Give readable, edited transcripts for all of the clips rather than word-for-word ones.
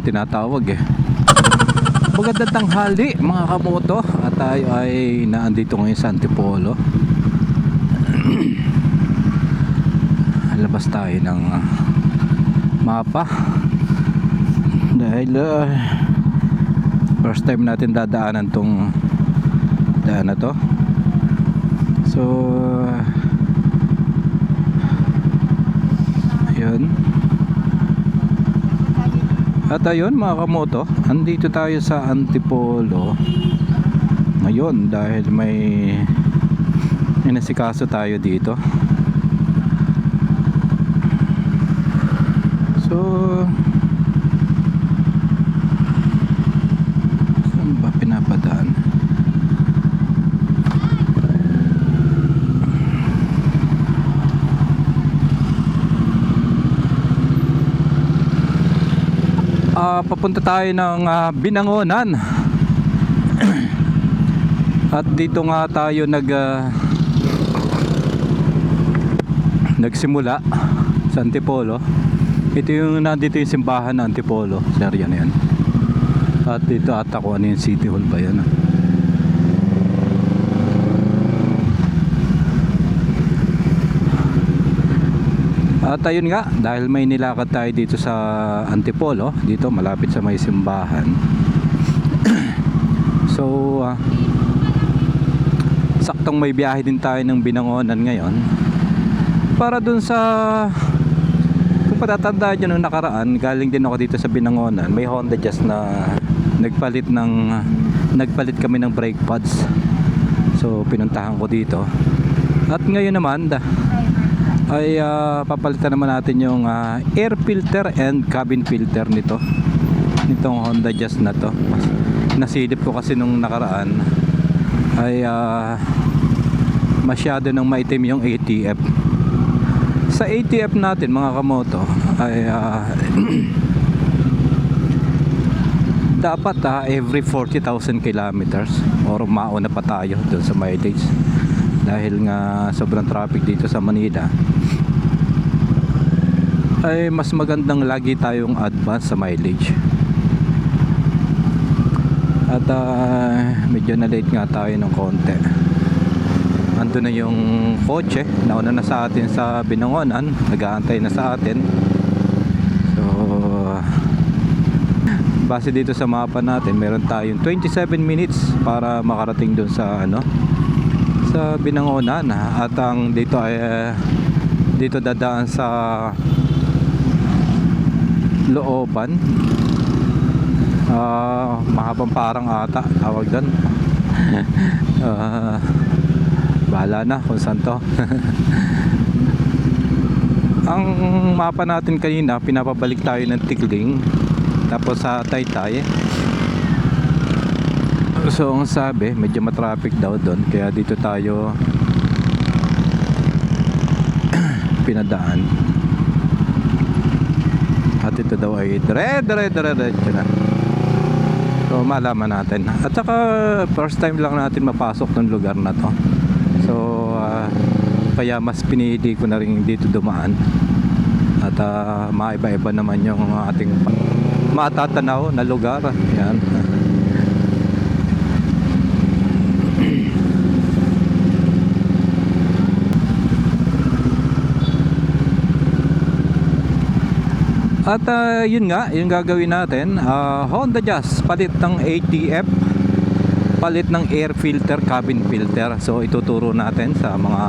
ang tinatawag eh. Magandang tanghali mga kamoto, at tayo ay naandito ngayon sa Antipolo. Labas tayo ng mapa dahil first time natin dadaanan tong daan na to. So ayun. At ayun mga kamoto, andito tayo sa Antipolo ngayon dahil may inasikaso tayo dito. So saan ba pinapadaan? Papunta tayo ng Binangonan. At dito nga tayo nagsimula sa Antipolo. Ito yung nandito yung simbahan ng Antipolo. Sir, yan. At dito ata ko ano yung City Hall ba yan? At ayun nga, dahil may nilakad tayo dito sa Antipolo, dito malapit sa may simbahan. So saktong may biyahe din tayo ng Binangonan ngayon. Para dun sa, kung patatandaan nyo nung nakaraan, galing din ako dito sa Binangonan. May Honda Jazz na nagpalit kami ng brake pads. So pinuntahan ko dito. At ngayon naman ay papalitan naman natin yung air filter and cabin filter nitong Honda Jazz na to. Nasilip ko kasi nung nakaraan ay masyado nang maitim yung ATF. Sa ATF natin mga kamoto ay dapat every 40,000 kilometers or mauna pa tayo dun sa mileage. Dahil nga sobrang traffic dito sa Manila, ay mas magandang lagi tayong advance sa mileage. At medyo na late nga tayo ng konti. Ando na yung kotse, nauna na sa atin sa Binangonan, nag-aantay na sa atin. So base dito sa mapa natin, meron tayong 27 minutes para makarating dun sa sa Binangonan. At ang dito ay dito dadaan sa looban, mahabang parang ata tawag doon. Bahala na kung saan to. Ang mapa natin kanina, pinapabalik tayo ng Tikling tapos sa Taytay. So ang sabi, medyo matraffic daw doon, kaya dito tayo pinadaan. At ito daw ay dire-diretso na. So malaman natin. At saka first time lang natin mapasok ng lugar na to. So kaya mas pinili ko na rin dito dumaan. At maiba-iba naman yung ating matatanaw na lugar. Yan. At yun nga, yung gagawin natin, Honda Jazz, palit ng ATF, palit ng air filter, cabin filter. So ituturo natin sa mga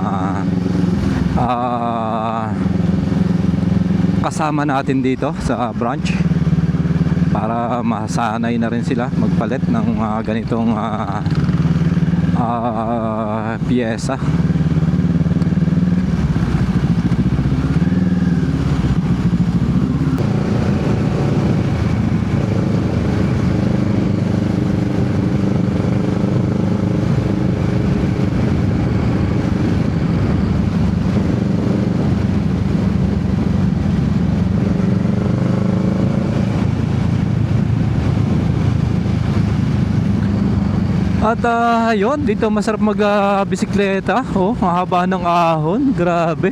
kasama natin dito sa branch para masanay na rin sila magpalit ng ganitong piyesa. At ayun, dito masarap mag-bisikleta. Oh, ang haba ng ahon, grabe.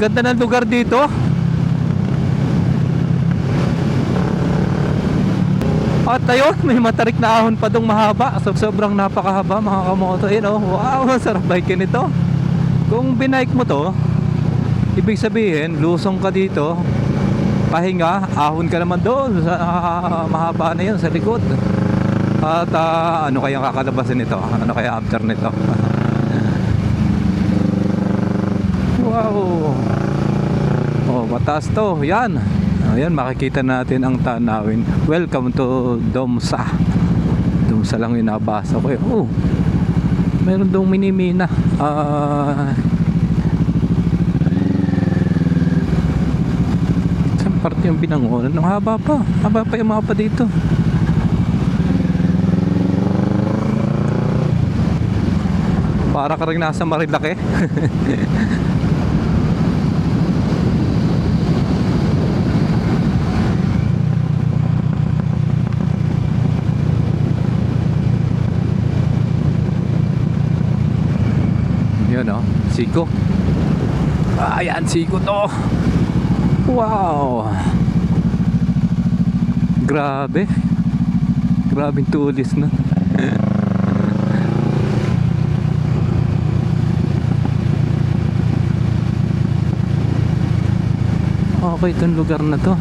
ganda ng lugar dito. At ayun, may matarik na ahon pa dong mahaba. Sobrang napakahaba mga kamoto. Ayun, oh, wow, sarap bike nito. Kung binike mo to, ibig sabihin, lusong ka dito, pahinga, ahon ka naman doon sa mahaba na yun sa likod. At ano kaya kakalabasin nito? Ano kaya after nito? Wow. Oh, mataas to. Yan. Ayan, makikita natin ang tanawin. Welcome to Domsa. Domsa lang yung nabasa ko eh. Oh, meron dong minimina. Saan parte yung Binangonan? Ang haba pa. Haba pa yung mapa dito. Para ka rin nasa Marilake. Yun o, Siko. Ayan, Siko to. Wow. Grabe. Grabing tulis na. Okay, itong lugar na to.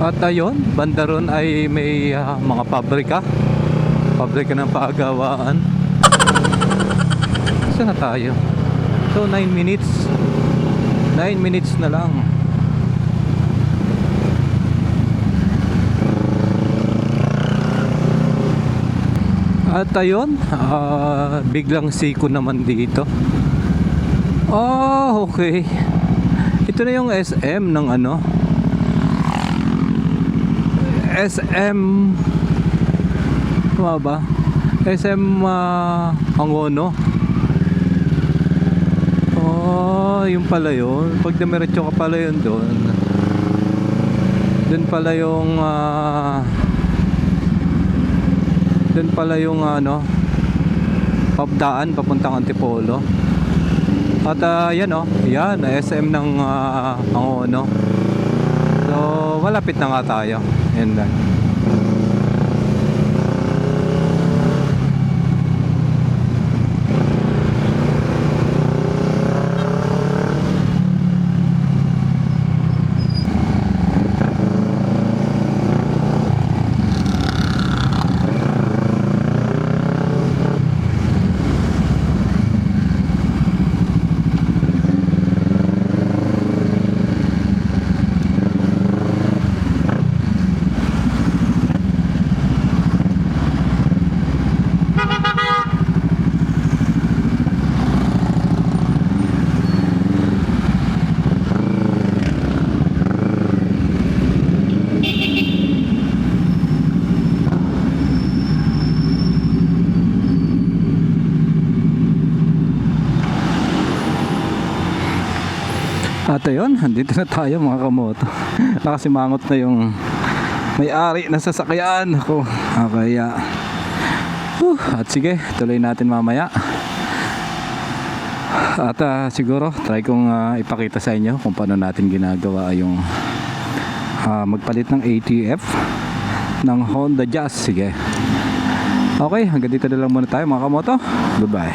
At ayun, banda ron ay may mga pabrika ng paagawaan. Saan na tayo? So 9 minutes na lang. At ayun, biglang Siko naman dito. Oh, okay. Ito na yung SM ng ano, SM, tama ba? SM Angono. Oh, yung pala yun. Pag dumiretso ka pala yun doon. Doon pala yung doon pala yung ano, pabdaan papuntang Antipolo. At yan oh, yan SM ng Angono. So malapit na nga tayo. Yan lang. At ayun, dito na tayo mga kamoto. Nakasimangot na yung may-ari na sasakyan. Ako, kaya at sige, tuloy natin mamaya. At siguro try kong ipakita sa inyo kung paano natin ginagawa yung magpalit ng ATF ng Honda Jazz. Sige. Okay, hanggang dito na lang muna tayo mga kamoto. Bye bye.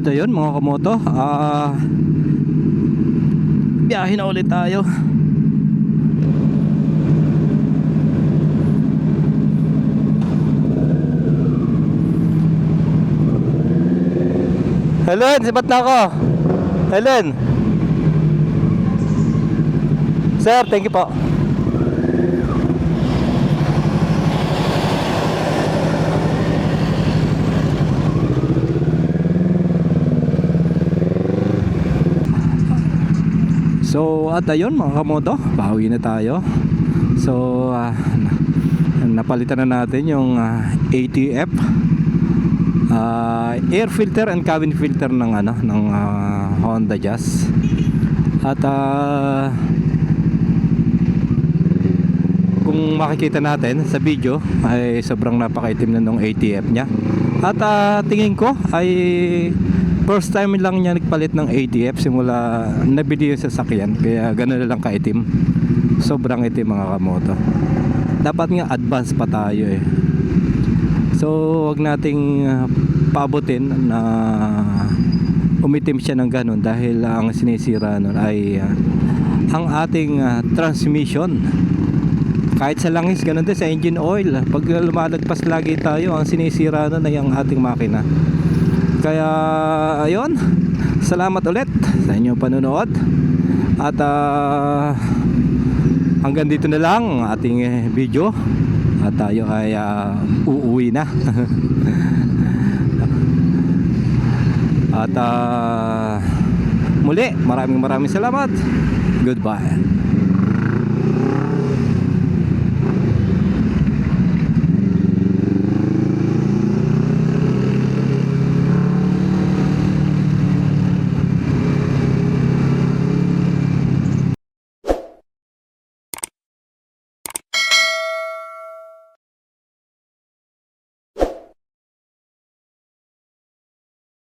At ayun mga kamoto, biyahe na ulit tayo. Helen, sibat na ako. Helen. Sir, thank you po. So at ayun mga kamoto, bawi na tayo. So napalitan na natin yung ATF, air filter and cabin filter ng Honda Jazz. At kung makikita natin sa video ay sobrang napakaitim na nung ATF niya. At tingin ko ay first time lang niya nagpalit ng ATF simula nabili yung sasakyan, kaya gano'n na lang kaitim. Sobrang itim mga kamoto. Dapat nga advance pa tayo eh. So wag nating paabutin na umitim siya ng gano'n, dahil ang sinisira nun ay ang ating transmission. Kahit sa langis gano'n din sa engine oil. Pag lumalagpas lagi tayo, ang sinisira nun ay ang ating makina. Kaya ayun, salamat ulit sa inyong panonood. At hanggang dito na lang ang ating video. At tayo ay uuwi na. At muli, maraming salamat. Goodbye.